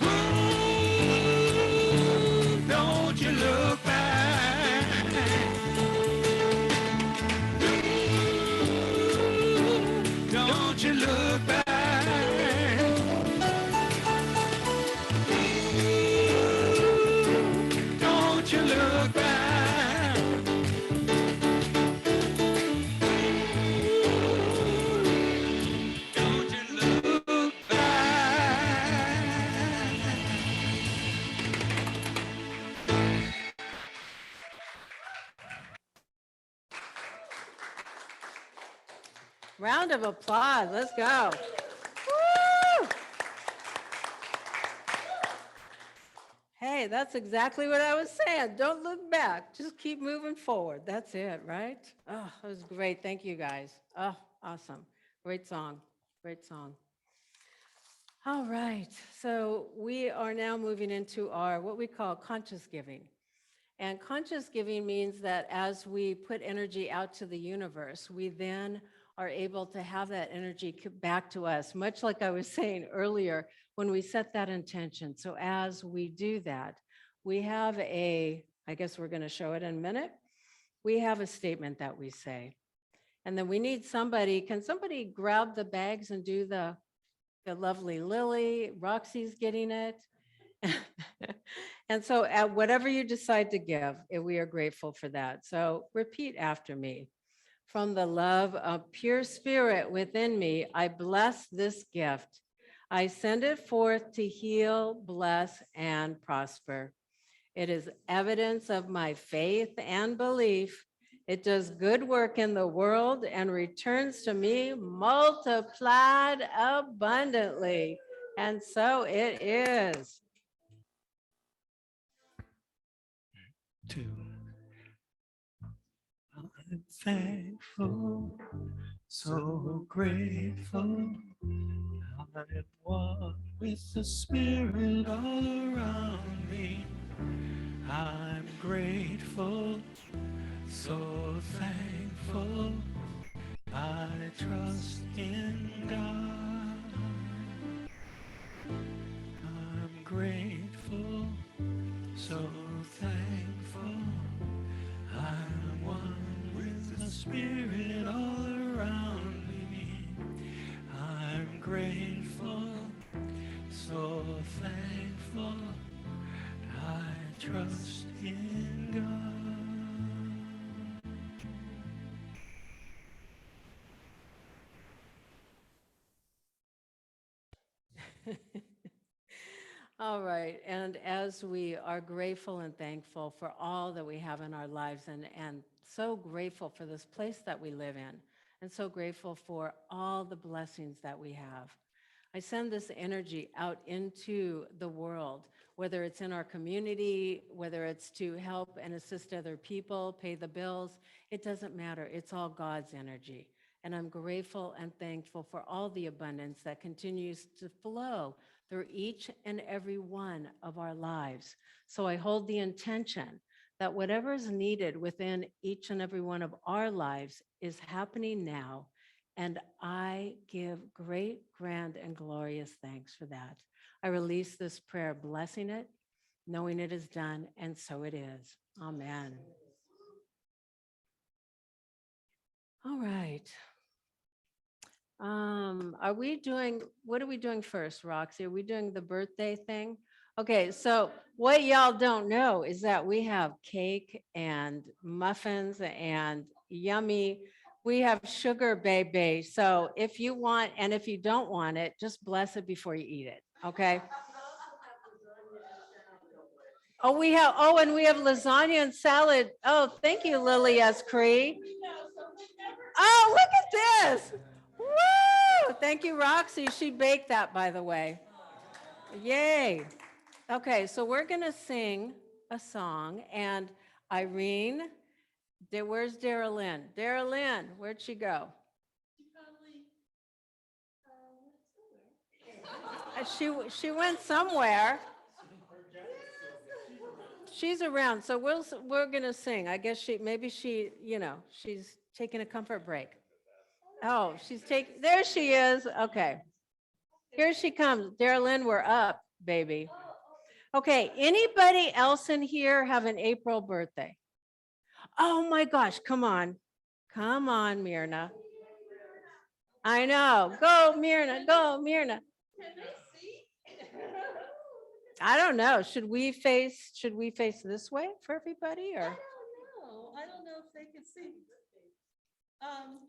Ooh, don't you look back. Ooh, don't you look back. Don't you look back. Don't you look back. Round of applause. Let's go. Woo! Hey, that's exactly what I was saying. Don't look back. Just keep moving forward. That's it, right? Oh, that was great. Thank you, guys. Oh, awesome. Great song. Great song. All right. So we are now moving into our what we call conscious giving. And conscious giving means that as we put energy out to the universe, we then are able to have that energy back to us, much like I was saying earlier when we set that intention. So as we do that, we have I guess we're going to show it in a minute. We have a statement that we say. And then we need somebody, can somebody grab the bags and do the lovely Lily? Roxy's getting it. And so at whatever you decide to give, we are grateful for that. So repeat after me. From the love of pure spirit within me, I bless this gift. I send it forth to heal, bless, and prosper. It is evidence of my faith and belief It does good work in the world and returns to me multiplied abundantly. And so it is. 2. I'm thankful, so grateful. I walk with the Spirit all around me. I'm grateful, so thankful. I trust in God. I'm grateful, so thankful. I'm one with the Spirit all around me. I'm grateful, so thankful. I trust in God. All right, and as we are grateful and thankful for all that we have in our lives and so grateful for this place that we live in and so grateful for all the blessings that we have, I send this energy out into the world, whether it's in our community, whether it's to help and assist other people, pay the bills, it doesn't matter. It's all God's energy. And I'm grateful and thankful for all the abundance that continues to flow through each and every one of our lives. So I hold the intention that whatever is needed within each and every one of our lives is happening now. And I give great, grand, and glorious thanks for that. I release this prayer, blessing it, knowing it is done, and so it is. Amen. All right. What are we doing first, Roxy? Are we doing the birthday thing? Okay, so what y'all don't know is that we have cake and muffins and yummy, we have sugar, baby. So if you want, and if you don't want it, just bless it before you eat it, okay? And we have lasagna and salad. Oh, thank you, Lily S. Cree. Oh, look at this. Woo! Thank you, Roxy. She baked that, by the way. Yay. Okay, so we're going to sing a song. And Irene, where's Darylyn? Darylyn, where'd she go? She went somewhere. She's around, so we're going to sing. I guess maybe she's taking a comfort break. Oh, there she is. Okay. Here she comes. Darylyn, we're up, baby. Okay, anybody else in here have an April birthday? Oh my gosh, come on. Come on, Myrna. I know. Go, Myrna. Go, Myrna. I don't know. Should we face this way for everybody, or? I don't know if they can see.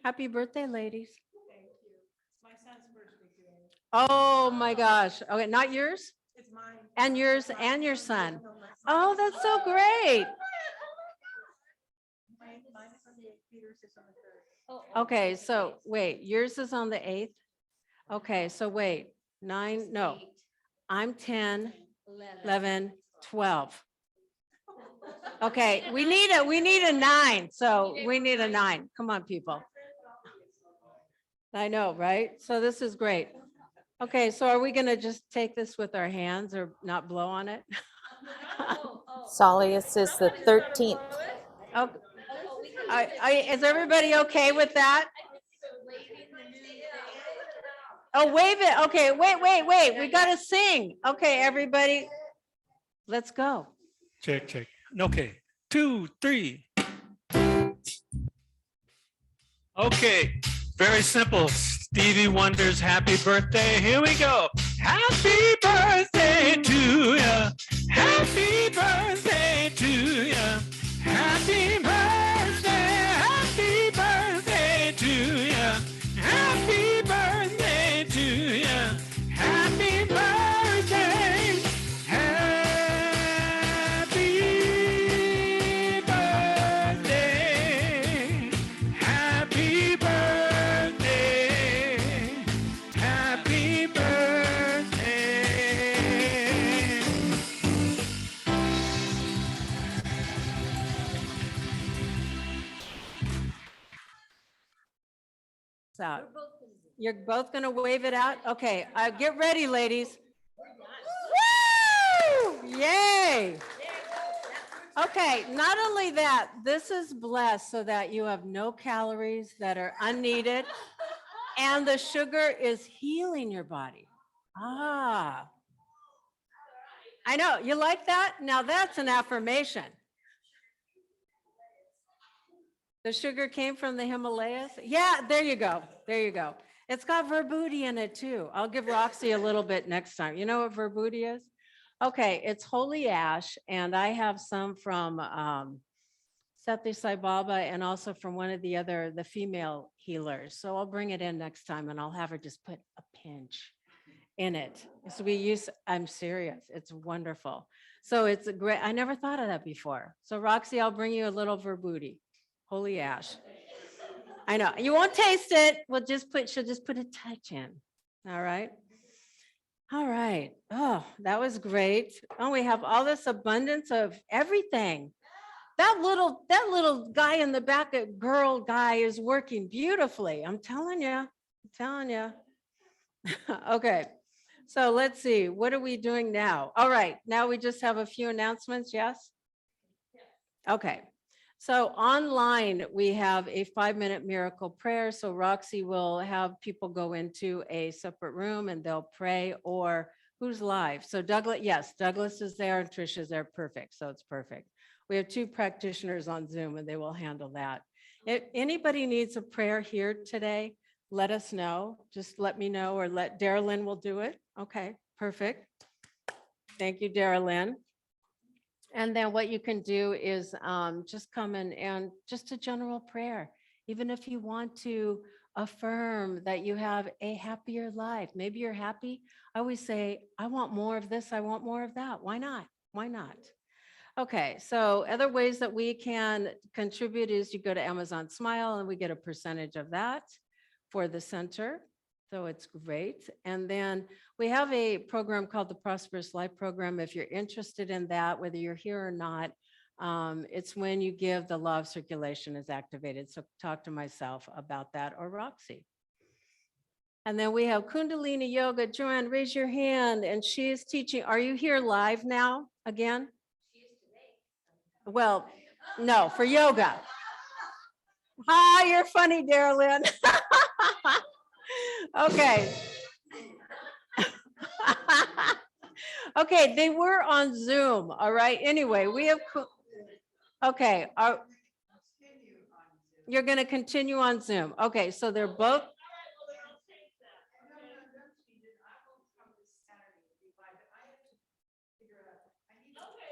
Happy birthday, ladies. Thank you. It's my son's birthday today. Oh my gosh. Okay, not yours? It's mine. And yours and your son. Oh, that's so great. Mine is on the 8th, Peter's is on the 3rd. Okay, so wait, yours is on the 8th? Okay, so wait, 9, no. I'm 10, 11, 12. Okay, we need a 9. So we need a 9. Come on, people. I know, right? So this is great. Okay, so are we going to just take this with our hands or not blow on it? Solius is the 13th. Oh, is everybody okay with that? Oh, wave it. Okay, wait. We got to sing. Okay, everybody, let's go. Check. Okay, 2, 3. Okay, very simple. Stevie Wonder's Happy Birthday. Here we go. Happy birthday to ya. Happy birthday to ya. Happy birthday to ya. Happy birthday to ya. Happy birthday. Happy birthday out. You're both going to wave it out? Okay, get ready, ladies. Woo! Yay! Okay, not only that, this is blessed so that you have no calories that are unneeded, and the sugar is healing your body. Ah, I know, you like that? Now that's an affirmation. The sugar came from the Himalayas? Yeah, there you go. There you go. It's got verbooty in it too. I'll give Roxy a little bit next time. You know what verbooty is? Okay, it's holy ash, and I have some from Sati Sai Baba and also from one of the female healers. So I'll bring it in next time and I'll have her just put a pinch in it. So I'm serious, it's wonderful. So it's a great, I never thought of that before. So Roxy, I'll bring you a little verbooty, holy ash. I know, you won't taste it. She'll just put a touch in. All right. All right. Oh, that was great. Oh, we have all this abundance of everything. That little guy in the back, girl guy is working beautifully. I'm telling you. Okay. So let's see, what are we doing now? All right, now we just have a few announcements, yes? Okay. So online, we have a 5-minute miracle prayer. So Roxy will have people go into a separate room and they'll pray, or who's live? So Douglas, yes, Douglas is there and Trisha's there. Perfect. So it's perfect. We have 2 practitioners on Zoom and they will handle that. If anybody needs a prayer here today, let us know. Just let me know, or let Darylyn will do it. Okay, perfect. Thank you, Darylyn. And then what you can do is just come in and just a general prayer. Even if you want to affirm that you have a happier life, maybe you're happy. I always say, I want more of this, I want more of that. Why not? Why not? Okay, so other ways that we can contribute is you go to Amazon Smile and we get a percentage of that for the center. So it's great. And then we have a program called the Prosperous Life Program. If you're interested in that, whether you're here or not, it's when you give, the law of circulation is activated. So talk to myself about that, or Roxy. And then we have Kundalini Yoga. Joanne, raise your hand. And she is teaching. Are you here live now again? Well, no, for yoga. Hi, you're funny, Darylyn. Okay. Okay, they were on Zoom, all right? Anyway, we have, okay, you're going to continue on Zoom. Okay, so they're both.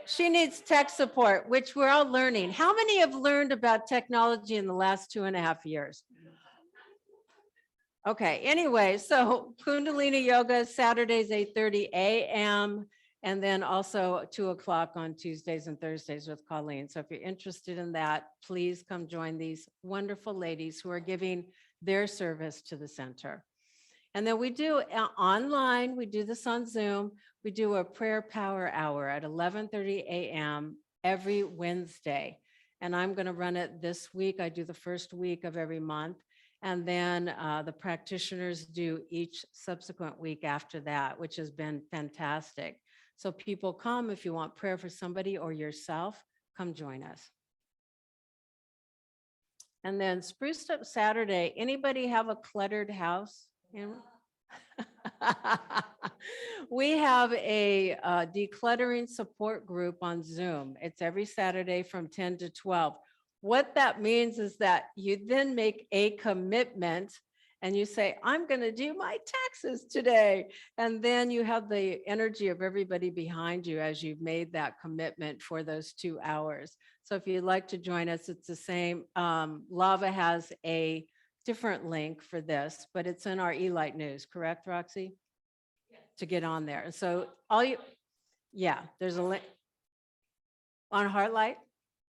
She needs tech support, which we're all learning. How many have learned about technology in the last 2.5 years? Okay, anyway, so Kundalini Yoga, Saturdays, 8:30 a.m. And then also 2 o'clock on Tuesdays and Thursdays with Colleen. So if you're interested in that, please come join these wonderful ladies who are giving their service to the center. And then we do online, we do this on Zoom. We do a prayer power hour at 11:30 a.m. every Wednesday. And I'm going to run it this week. I do the first week of every month. And then the practitioners do each subsequent week after that, which has been fantastic. So people come, if you want prayer for somebody or yourself, come join us. And then Spruced Up Saturday, anybody have a cluttered house? We have a decluttering support group on Zoom. It's every Saturday from 10 to 12. What that means is that you then make a commitment and you say, I'm going to do my taxes today. And then you have the energy of everybody behind you as you've made that commitment for those 2 hours. So if you'd like to join us, it's the same. Lava has a different link for this, but it's in our eLight News, correct, Roxy? Yeah. To get on there. So yeah, there's a link on Heartlight.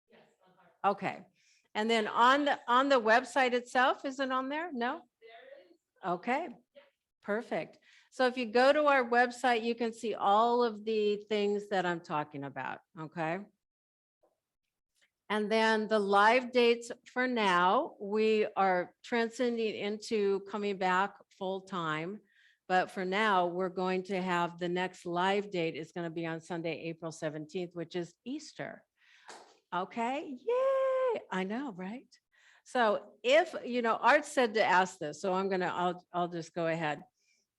Yes, on Heartlight. Okay. And then on the website itself, is it on there? No? There is. Okay. Yeah. Perfect. So if you go to our website, you can see all of the things that I'm talking about. Okay. And then the live dates for now, we are transcending into coming back full time. But for now, we're going to have the next live date is going to be on Sunday, April 17th, which is Easter. Okay, yay. I know, right? So if, Art said to ask this, so I'll just go ahead.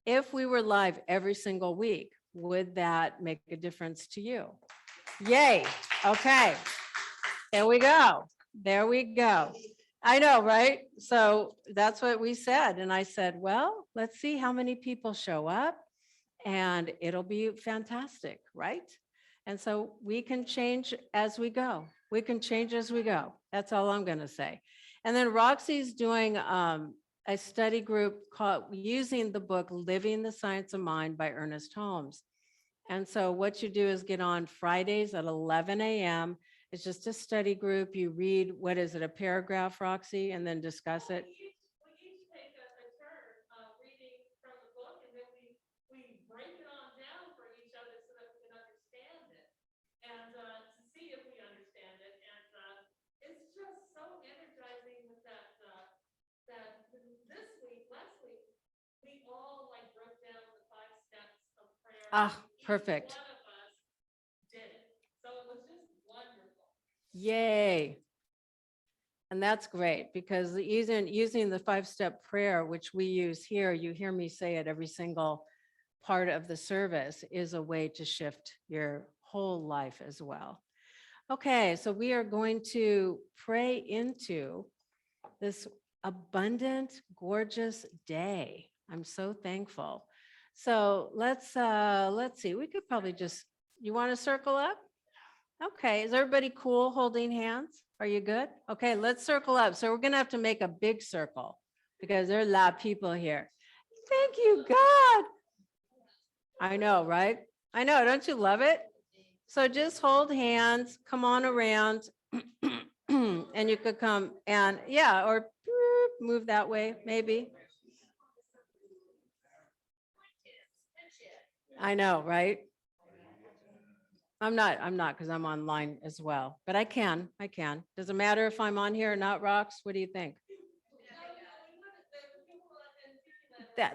If we were live every single week, would that make a difference to you? Yay. Okay. There we go. There we go. I know, right? So that's what we said. And I said, well, let's see how many people show up and it'll be fantastic, right? And so we can change as we go. We can change as we go. That's all I'm going to say. And then Roxy's doing a study group called using the book Living the Science of Mind by Ernest Holmes. And so what you do is get on Fridays at 11 a.m. It's just a study group. You read, what is it, a paragraph, Roxy, and then discuss it. We each take a turn reading from the book, and then we break it on down for each other so that we can understand it and to see if we understand it. And it's just so energizing with that this week, last week, we all like broke down the 5 steps of prayer. Ah, Each perfect. one of us did it. So it was just wonderful. Yay. And that's great because using the 5-step prayer, which we use here, you hear me say it every single part of the service, is a way to shift your whole life as well. Okay, so we are going to pray into this abundant, gorgeous day. I'm so thankful. So let's see. We could probably just, you want to circle up? Okay, is everybody cool holding hands? Are you good? Okay, let's circle up. So we're gonna have to make a big circle because there are a lot of people here. Thank you, God. I know, right? I know, don't you love it? So just hold hands, come on around, and you could come and yeah, or move that way, maybe. I know, right? I'm not, because I'm online as well, but I can. Does it matter if I'm on here or not, Rox? What do you think?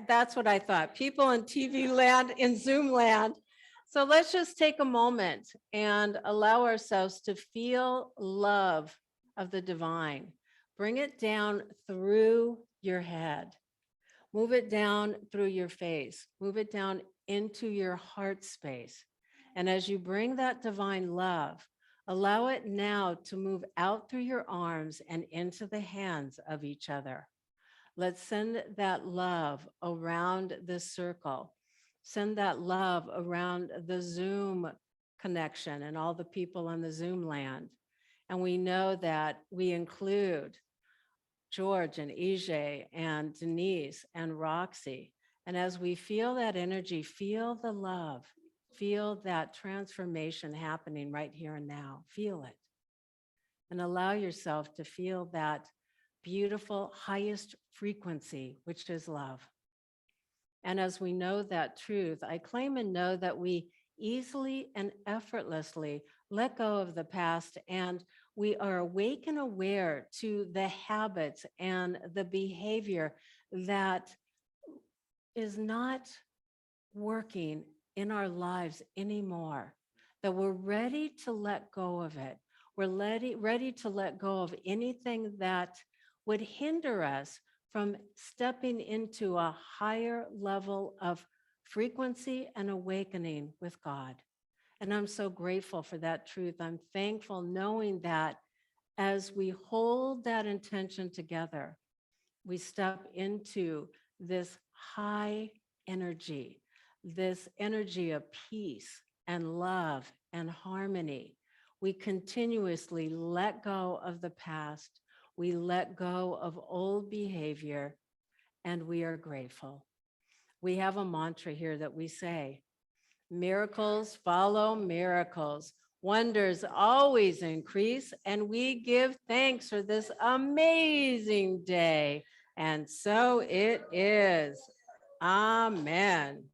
That's what I thought. People in TV land, in Zoom land. So let's just take a moment and allow ourselves to feel love of the divine. Bring it down through your head. Move it down through your face. Move it down into your heart space. And as you bring that divine love, allow it now to move out through your arms and into the hands of each other. Let's send that love around this circle. Send that love around the Zoom connection and all the people on the Zoom land. And we know that we include George and Ije and Denise and Roxy. And as we feel that energy, feel the love, feel that transformation happening right here and now. Feel it. And allow yourself to feel that beautiful highest frequency, which is love. And as we know that truth, I claim and know that we easily and effortlessly let go of the past, and we are awake and aware to the habits and the behavior that is not working in our lives anymore, that we're ready to let go of it. We're ready to let go of anything that would hinder us from stepping into a higher level of frequency and awakening with God. And I'm so grateful for that truth. I'm thankful knowing that as we hold that intention together, we step into this high energy, this energy of peace and love and harmony. We continuously let go of the past. We let go of old behavior, and we are grateful. We have a mantra here that we say, miracles follow miracles. Wonders always increase, and we give thanks for this amazing day. And so it is. Amen.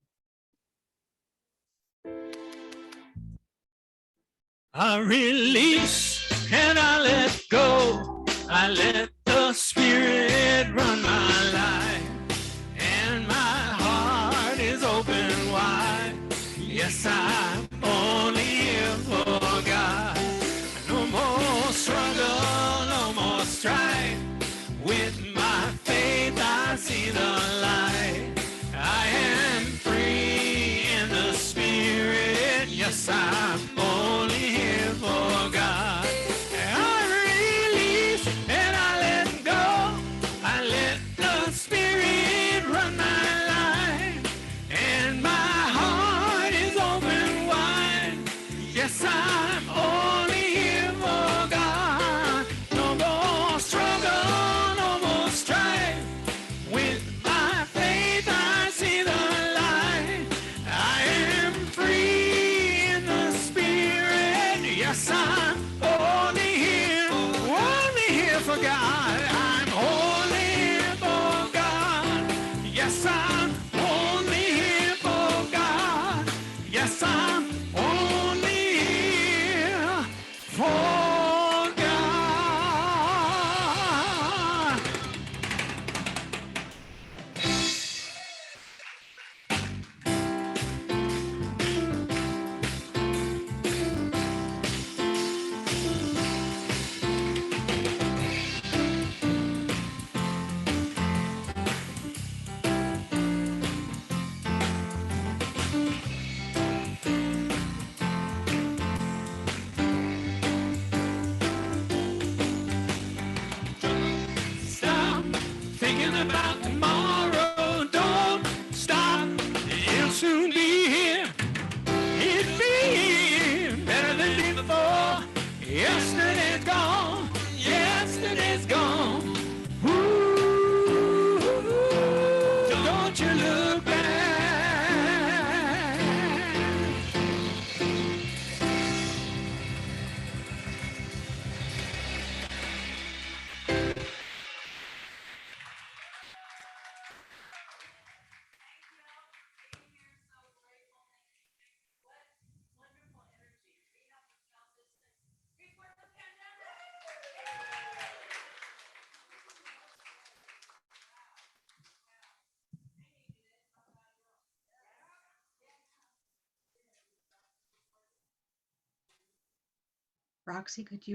I release and I let go. I let the Spirit run my life, and my heart is open wide. Yes, I'm only here for God. No more struggle, no more strife. With my faith, I see the light. I am free in the Spirit. Yes, I'm only here for God. I release and I let go. I let the Spirit run my life, and my heart is open wide. Yes, I'm only here for God. No more struggle, no more strife. With my faith, I see the light. I am free in the Spirit. Yes, I'm only here for God. I'm only here for God. Yes, I'm only here for God. Yes, I'm only here for God. Stop thinking about tomorrow. Don't stop. It'll soon be here. It'll be better than before. Yesterday's gone. Yesterday's gone. Ooh, don't you look back. Roxy, could you